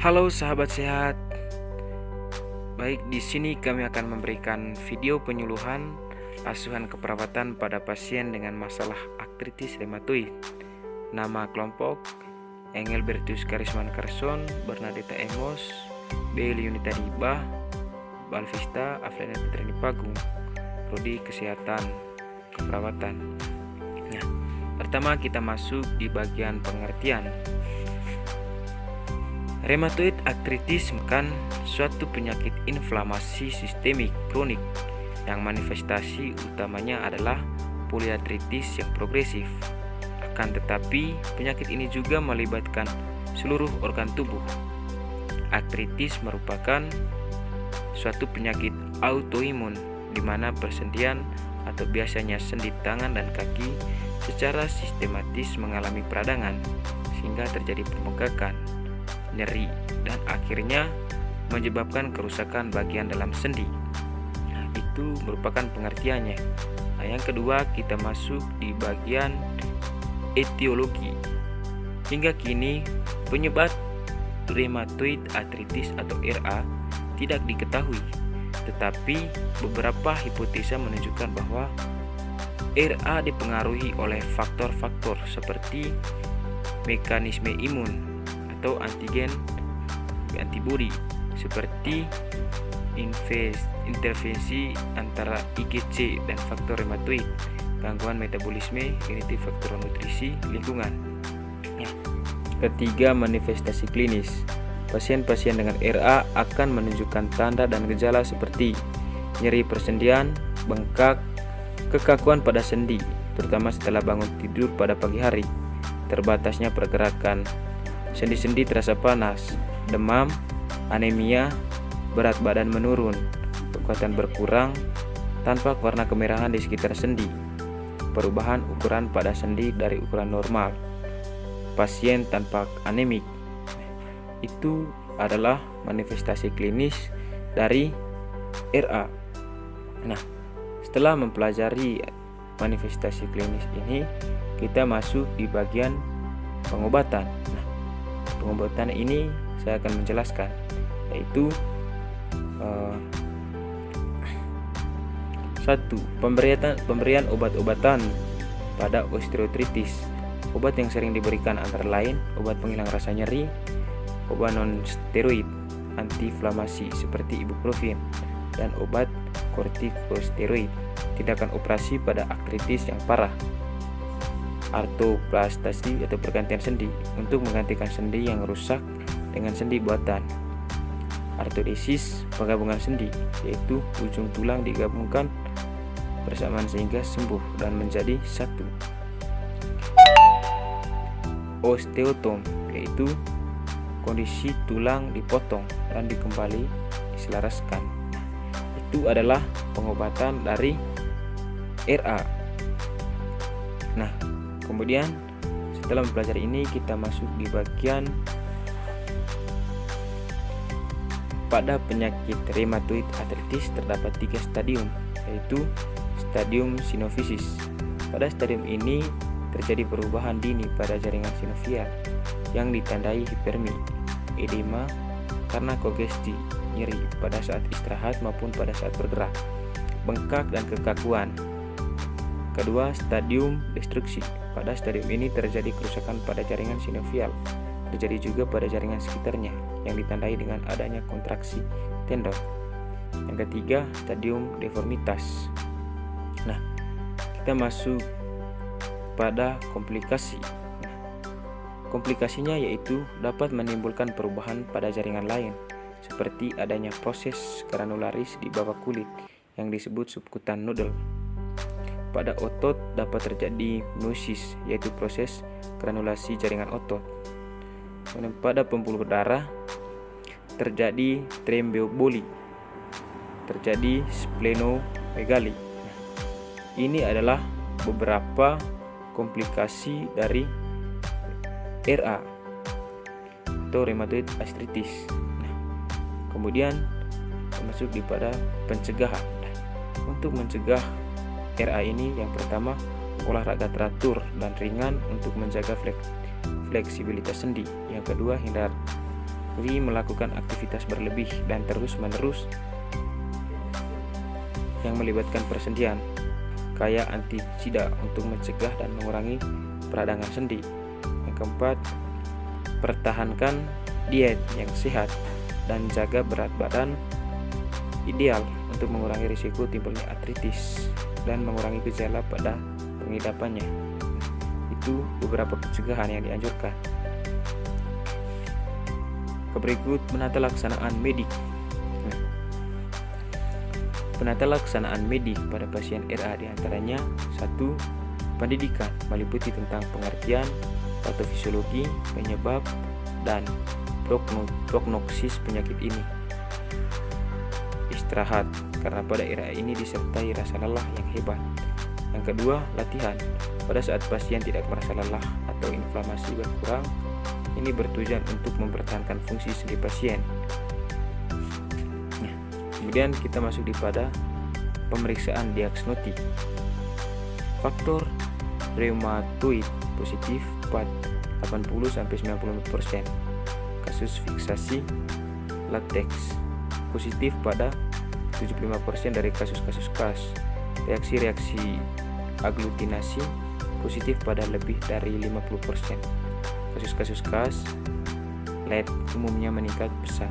Halo sahabat sehat. Baik, di sini kami akan memberikan video penyuluhan asuhan keperawatan pada pasien dengan masalah artritis rheumatoid. Nama kelompok: Engelbertus Karisman Carson, Bernadetta Emos, B. Leonita Diba, Balvista Aflena Petrani Pagung. Prodi Kesehatan Keperawatan. Nah, pertama kita masuk di bagian pengertian. Rheumatoid arthritis merupakan suatu penyakit inflamasi sistemik kronik yang manifestasi utamanya adalah poliartritis yang progresif. Akan tetapi, penyakit ini juga melibatkan seluruh organ tubuh. Artritis merupakan suatu penyakit autoimun di mana persendian atau biasanya sendi tangan dan kaki secara sistematis mengalami peradangan sehingga terjadi pembengkakan, nyeri, dan akhirnya menyebabkan kerusakan bagian dalam sendi. Itu merupakan pengertiannya. Nah, yang kedua kita masuk di bagian etiologi. Hingga kini penyebab rheumatoid arthritis atau RA tidak diketahui, tetapi beberapa hipotesa menunjukkan bahwa RA dipengaruhi oleh faktor-faktor seperti mekanisme imun atau antigen antibodi seperti intervensi antara IgC dan faktor rheumatoid, gangguan metabolisme, genetik, faktor nutrisi, lingkungan. Ketiga, manifestasi klinis. Pasien-pasien dengan RA akan menunjukkan tanda dan gejala seperti nyeri persendian, bengkak, kekakuan pada sendi, terutama setelah bangun tidur pada pagi hari, terbatasnya pergerakan, sendi-sendi terasa panas, demam, anemia, berat badan menurun, kekuatan berkurang, tampak warna kemerahan di sekitar sendi, perubahan ukuran pada sendi dari ukuran normal, pasien tampak anemik. Itu adalah manifestasi klinis dari RA. Nah, setelah mempelajari manifestasi klinis ini, kita masuk di bagian pengobatan. Nah, pengobatan ini saya akan menjelaskan, yaitu 1. Pemberian obat-obatan pada osteoartritis. Obat yang sering diberikan antara lain obat penghilang rasa nyeri, obat non-steroid antiinflamasi seperti ibuprofen, dan obat kortikosteroid. Tindakan operasi pada artritis yang parah. Artroplasty atau pergantian sendi untuk menggantikan sendi yang rusak dengan sendi buatan. Artrodesis, penggabungan sendi, yaitu ujung tulang digabungkan bersamaan sehingga sembuh dan menjadi satu. Osteotom, yaitu kondisi tulang dipotong dan dikembali diselaraskan. Itu adalah pengobatan dari RA. Nah, kemudian setelah mempelajari ini, kita masuk di bagian pada penyakit rheumatoid arthritis terdapat 3 stadium, yaitu stadium sinovisis. Pada stadium ini terjadi perubahan dini pada jaringan sinovial yang ditandai hipermi, edema karena kongesti, nyeri pada saat istirahat maupun pada saat bergerak, bengkak dan kekakuan. Kedua, stadium destruksi. Pada stadium ini terjadi kerusakan pada jaringan sinovial. Terjadi juga pada jaringan sekitarnya yang ditandai dengan adanya kontraksi tendon. Yang ketiga, stadium deformitas. Nah, kita masuk pada komplikasi. Komplikasinya yaitu dapat menimbulkan perubahan pada jaringan lain, seperti adanya proses granularis di bawah kulit yang disebut subkutan nodal. Pada otot dapat terjadi miosis, yaitu proses granulasi jaringan otot. Pada pembuluh darah terjadi thromboemboli, terjadi splenomegali. Ini adalah beberapa komplikasi dari RA atau rheumatoid arthritis. Kemudian masuk di pada pencegahan. Untuk mencegah RA ini, yang pertama, olahraga teratur dan ringan untuk menjaga fleksibilitas sendi. Yang kedua, Jadi melakukan aktivitas berlebih dan terus-menerus yang melibatkan persendian, kayak antisida untuk mencegah dan mengurangi peradangan sendi. Yang keempat, pertahankan diet yang sehat dan jaga berat badan ideal untuk mengurangi risiko timbulnya artritis dan mengurangi gejala pada pengidapannya. Itu beberapa pencegahan yang dianjurkan. Berikut penata laksanaan medik. Penata laksanaan medik pada pasien RA diantaranya 1. Pendidikan meliputi tentang pengertian, patofisiologi, penyebab, dan prognosis penyakit ini. Istirahat, karena pada RA ini disertai rasa lelah yang hebat. Yang kedua, latihan. Pada saat pasien tidak merasa lelah atau inflamasi berkurang, ini bertujuan untuk mempertahankan fungsi sendi pasien. Kemudian kita masuk di pada pemeriksaan diagnostik. Faktor reumatoid positif 80-90%. Kasus fiksasi latex positif pada 75% dari kasus-kasus KAS. Reaksi-reaksi aglutinasi positif pada lebih dari 50%. Kasus-kasus KAS lead umumnya meningkat pesat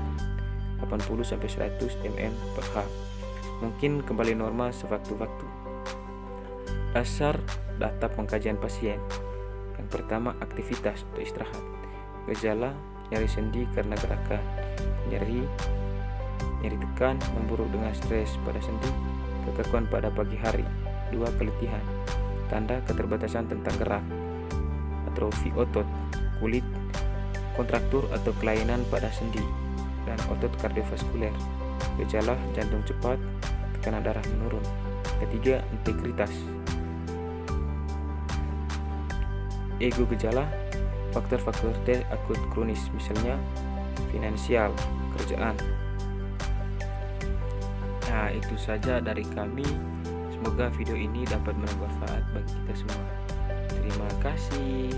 80-100 mm/h, mungkin kembali normal sewaktu-waktu. Dasar data pengkajian pasien. Yang pertama, aktivitas atau istirahat. Gejala nyeri sendi karena gerakan, nyeri tekan, memburuk dengan stres pada sendi, kekakuan pada pagi hari. 2. Keletihan, tanda keterbatasan tentang gerak, atrofi otot, kulit, kontraktur atau kelainan pada sendi dan otot kardiovaskuler. Gejala jantung cepat, tekanan darah menurun. Ketiga, integritas. Ego gejala, faktor-faktor T akut kronis, misalnya finansial, kerjaan. Nah, itu saja dari kami. Semoga video ini dapat bermanfaat bagi kita semua. Terima kasih.